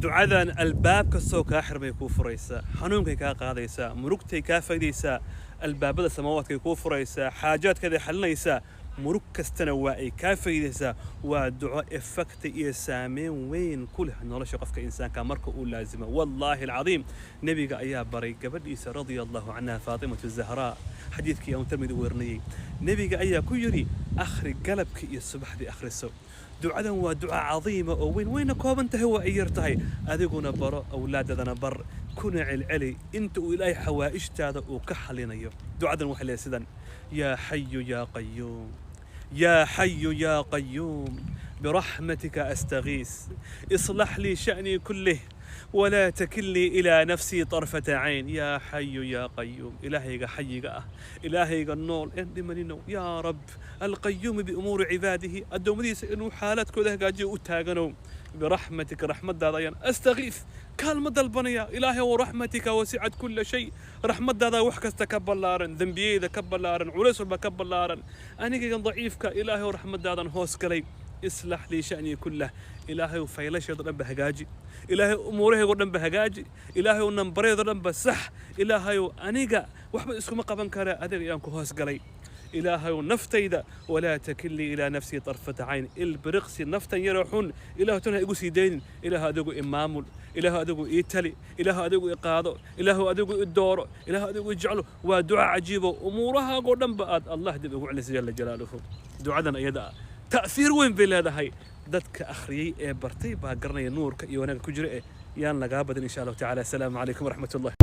ducadan albaabka soo kaa xirmay kuu furaysaa, xanuunkay kaa qaadaysaa, murugtay kaa faydaysaa, albaabada samaawaadkay kuu furaysaa, xaajaadkaday xalinaysaa, murug kastana waa ay kaa faydaysaa. waa duco effecta iyo saameyn weyn ku leh nolosha qofka insaanka marka uu laazimo. wallaahi alcadiim nebiga ayaa baray gabadhiisa radia allahu canha faatimatu zahraa xadiidkii aan tirmidi weernayey. nebiga ayaa ku yidhi akhri galabkii iyo subaxdii akhriso. ducadan waa duca cadiima oo weyn wayna kooban tahay waa ay yar tahay. adiguna baro awlaadadana bar kuna celceli inta uu ilaahay xawaa'ijtaada uu ka xalinayo. ducadan waxay leedahay sidan: yaa xayu yaa qayuum يا حي يا قيوم برحمتك أستغيث اصلح لي شأني كله ولا تكلني إلى نفسي طرفة عين. يا حي يا قيوم إلهي حي إلهي النور إني منينو يا رب القيوم بأمور عباده الدومديس إنه حالات كلها قاجي وتاغنو برحمتك رحمة داضيان أستغيث كلمة البنية إلهي ورحمتك وسعت كل شيء. رحمة داضا وحكس تكبل لارن ذنبي إذا كبل لارن عرس بكبل لارن أنا كان ضعيفك إلهي ورحمة داضا هوس كلي اصلح لي شأني كله. إلهي وفيلش يضرب بهجاجي إلهي أموره يضرب بهجاجي إلهي ونمبره يضرب بصح إلهي أنيقا وحب اسكم قبن كرا أدري يانكو هوس كلي. إلهي ونفتيدا ولا تكلني إلى نفسي طرفة عين. البرقسي نفتا يروحون إله تنها إيقو سيدين إله أدوغو إمامول إله أدوغو إيتالي إله أدوغو إقاضو إله أدوغو إدورو إله أدوغو إجعلو ودعاء عجيبة أمورها قردن بقاد الله دبقو على جل جلاله. دعاءنا أيضا تأثير وين بلا هاي dadka akhriyay ee bartay baa garanaya nuurka iyo wanaagga ku jira ee yaan laga badan insha Allah ta'ala. Assalamu alaykum wa rahmatullah.